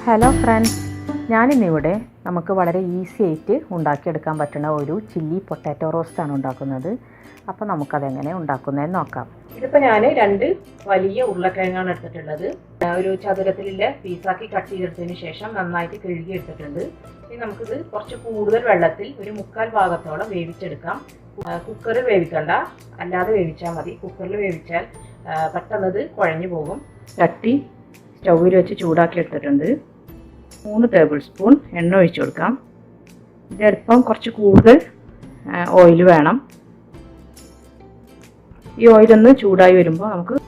Hello friends, ഞാനിന്നിവിടെ നമുക്ക് വളരെ ഈസി ആയിട്ട് ഉണ്ടാക്കിയെടുക്കാൻ പറ്റുന്ന ഒരു ചില്ലി പൊട്ടാറ്റോ റോസ്റ്റാണ് ഉണ്ടാക്കുന്നത്. അപ്പോൾ നമുക്കതെങ്ങനെ ഉണ്ടാക്കുന്നതെന്ന് നോക്കാം. ഇതിപ്പോൾ ഞാൻ 2 വലിയ ഉരുളക്കിഴങ്ങാണ് എടുത്തിട്ടുള്ളത്. ഒരു ചതുരത്തിലുള്ള പീസാക്കി കട്ട് ചെയ്തെടുത്തതിന് ശേഷം നന്നായിട്ട് കഴുകി എടുത്തിട്ടുണ്ട്. ഇനി നമുക്കിത് കുറച്ച് കൂടുതൽ വെള്ളത്തിൽ ഒരു 3/4 ഭാഗത്തോളം വേവിച്ചെടുക്കാം. കുക്കറിൽ വേവിക്കണ്ട, അല്ലാതെ വേവിച്ചാൽ മതി. കുക്കറിൽ വേവിച്ചാൽ പെട്ടെന്നത് കുഴഞ്ഞു പോകും. ചട്ടി സ്റ്റൗവിൽ വെച്ച് ചൂടാക്കി എടുത്തിട്ടുണ്ട്. 3 ടേബിൾ സ്പൂൺ എണ്ണ ഒഴിച്ചു കൊടുക്കാം. ഇതെടുപ്പം കുറച്ച് കൂടുതൽ ഓയിൽ വേണം. ഈ ഓയിലൊന്ന് ചൂടായി വരുമ്പോൾ നമുക്ക്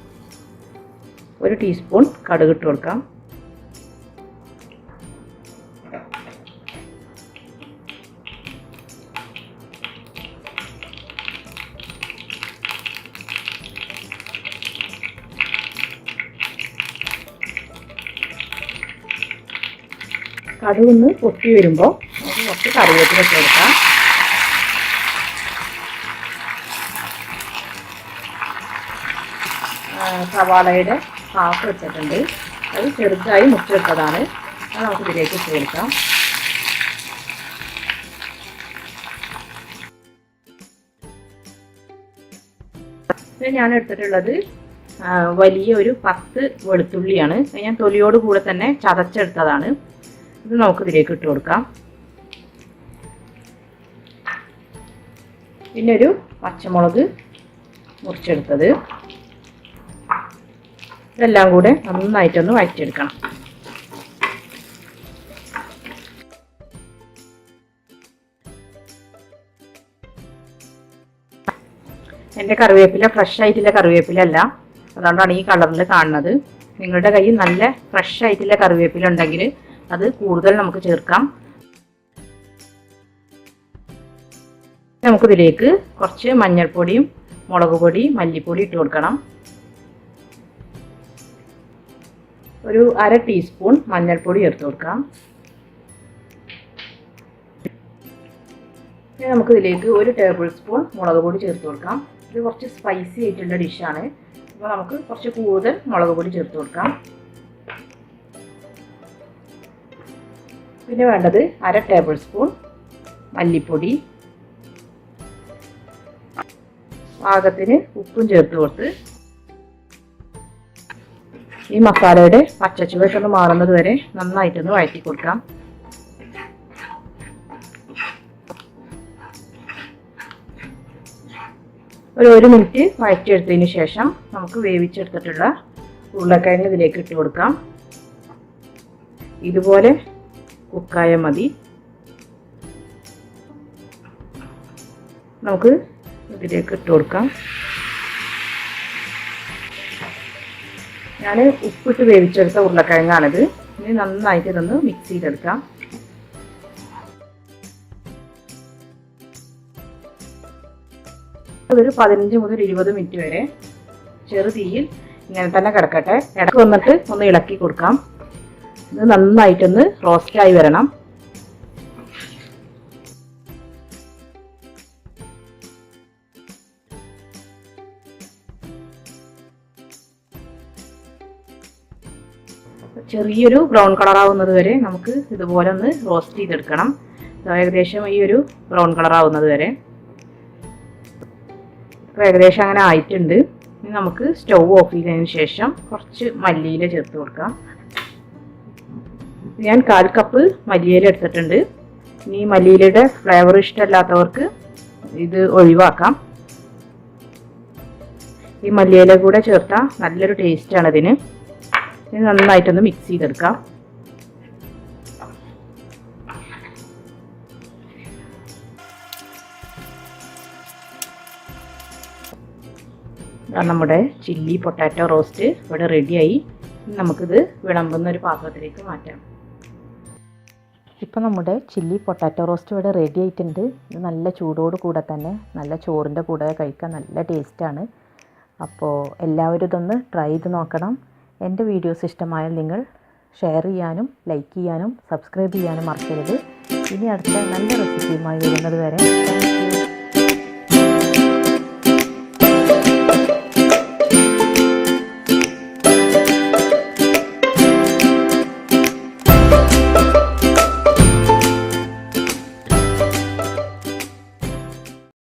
1 ടീസ്പൂൺ കടുക് ഇട്ട് കൊടുക്കാം. കടുകൊന്ന് പൊട്ടി വരുമ്പോൾ നമുക്ക് കുറച്ച് കറിവേപ്പില ഇട്ട് കൊടുക്കാം. സവാളയുടെ ഹാഫ് ഇട്ടിട്ടുണ്ട്. അത് ചെറുതായി മുറിച്ചെടുത്തതാണ്. അത് നമുക്ക് ഇതിലേക്ക് ഇട്ട് കൊടുക്കാം. ഞാൻ എടുത്തിട്ടുള്ളത് വലിയ ഒരു 10 വെളുത്തുള്ളിയാണ്. ഞാൻ തൊലിയോട് കൂടെ തന്നെ ചതച്ചെടുത്തതാണ്. ഇത് നമുക്ക് ഇതിലേക്ക് ഇട്ട് കൊടുക്കാം. പിന്നെ ഒരു പച്ചമുളക് മുറിച്ചെടുത്തത്. ഇതെല്ലാം കൂടെ നന്നായിട്ടൊന്ന് വഴറ്റിയെടുക്കണം. എൻ്റെ കറിവേപ്പില ഫ്രഷ് ആയിട്ടുള്ള കറിവേപ്പില അല്ല, അതുകൊണ്ടാണ് ഈ കളറിൽ കാണുന്നത്. നിങ്ങളുടെ കയ്യിൽ നല്ല ഫ്രഷ് ആയിട്ടുള്ള കറിവേപ്പില ഉണ്ടെങ്കിൽ അത് കൂടുതൽ നമുക്ക് ചേർക്കാം. നമുക്കിതിലേക്ക് കുറച്ച് മഞ്ഞൾപ്പൊടിയും മുളക് പൊടി മല്ലിപ്പൊടി ഇട്ട് കൊടുക്കണം. ഒരു 1/2 ടീസ്പൂൺ മഞ്ഞൾപ്പൊടി ചേർത്ത് കൊടുക്കാം. ഇനി നമുക്കിതിലേക്ക് 1 ടേബിൾ സ്പൂൺ മുളക് പൊടി ചേർത്ത് കൊടുക്കാം. ഇത് കുറച്ച് സ്പൈസി ആയിട്ടുള്ള ഡിഷാണ്. അപ്പോൾ നമുക്ക് കുറച്ച് കൂടുതൽ മുളക് പൊടി ചേർത്ത് കൊടുക്കാം. പിന്നെ വേണ്ടത് 1/2 ടേബിൾ സ്പൂൺ മല്ലിപ്പൊടി, പാകത്തിന് ഉപ്പും ചേർത്ത് കൊടുത്ത് ഈ മസാലയുടെ പച്ചച്ചുവയൊന്ന് മാറുന്നത് വരെ നന്നായിട്ടൊന്ന് വഴറ്റി കൊടുക്കാം. ഒരു 1 മിനിറ്റ് വഴറ്റിയെടുത്തതിന് ശേഷം നമുക്ക് വേവിച്ചെടുത്തിട്ടുള്ള ഉരുളക്കിഴങ്ങ് ഇതിലേക്ക് ഇട്ട് കൊടുക്കാം. ഇതുപോലെ കുക്കായ മതി. നമുക്ക് ഇതിലേക്ക് ഇട്ട് കൊടുക്കാം. ഞാൻ ഉപ്പിട്ട് വേവിച്ചെടുത്ത ഉരുളക്കിഴങ്ങാണിത്. ഇനി നന്നായിട്ട് ഇതൊന്ന് മിക്സ് ചെയ്തെടുക്കാം. അതൊരു 15 മുതൽ 20 മിനിറ്റ് വരെ ചെറു തീയിൽ ഇങ്ങനെ തന്നെ കിടക്കട്ടെ. ഇടയ്ക്ക് വന്നിട്ട് ഒന്ന് ഇളക്കി കൊടുക്കാം. ഇത് നന്നായിട്ടൊന്ന് റോസ്റ്റായി വരണം. ചെറിയൊരു ബ്രൗൺ കളർ ആവുന്നത് വരെ നമുക്ക് ഇതുപോലെ ഒന്ന് റോസ്റ്റ് ചെയ്തെടുക്കണം. ഏകദേശം ഈ ഒരു ബ്രൗൺ കളർ ആവുന്നത് വരെ. ഇപ്പോൾ ഏകദേശം അങ്ങനെ ആയിട്ടുണ്ട്. ഇനി നമുക്ക് സ്റ്റൗ ഓഫ് ചെയ്തതിന് ശേഷം കുറച്ച് മല്ലിയില ചേർത്ത് കൊടുക്കാം. ഞാൻ 1/4 കപ്പ് മല്ലിയില എടുത്തിട്ടുണ്ട്. ഇനി മല്ലിയിലയുടെ ഫ്ലേവർ ഇഷ്ടമല്ലാത്തവർക്ക് ഇത് ഒഴിവാക്കാം. ഈ മല്ലിയില കൂടെ ചേർത്താൽ നല്ലൊരു ടേസ്റ്റാണ് ഇതിന്. ഇത് നന്നായിട്ടൊന്ന് മിക്സ് ചെയ്തെടുക്കാം. നമ്മുടെ ചില്ലി പൊട്ടാറ്റോ റോസ്റ്റ് ഇവിടെ റെഡിയായി. നമുക്കിത് വിളമ്പുന്ന ഒരു പാത്രത്തിലേക്ക് മാറ്റാം. ഇപ്പോൾ നമ്മുടെ ചില്ലി പൊട്ടാറ്റോ റോസ്റ്റ് ഇവിടെ റെഡി ആയിട്ടുണ്ട്. ഇത് നല്ല ചൂടോട് കൂടെ തന്നെ നല്ല ചോറിൻ്റെ കൂടെ കഴിക്കാൻ നല്ല ടേസ്റ്റാണ്. അപ്പോൾ എല്ലാവരും ഇതൊന്ന് ട്രൈ ചെയ്ത് നോക്കണം. എൻ്റെ വീഡിയോസ് ഇഷ്ടമായാൽ നിങ്ങൾ ഷെയർ ചെയ്യാനും ലൈക്ക് ചെയ്യാനും സബ്സ്ക്രൈബ് ചെയ്യാനും മറക്കരുത്. ഇനി അടുത്ത നല്ല റെസിപ്പിയുമായി വരുന്നത് വരെ താങ്ക് യു.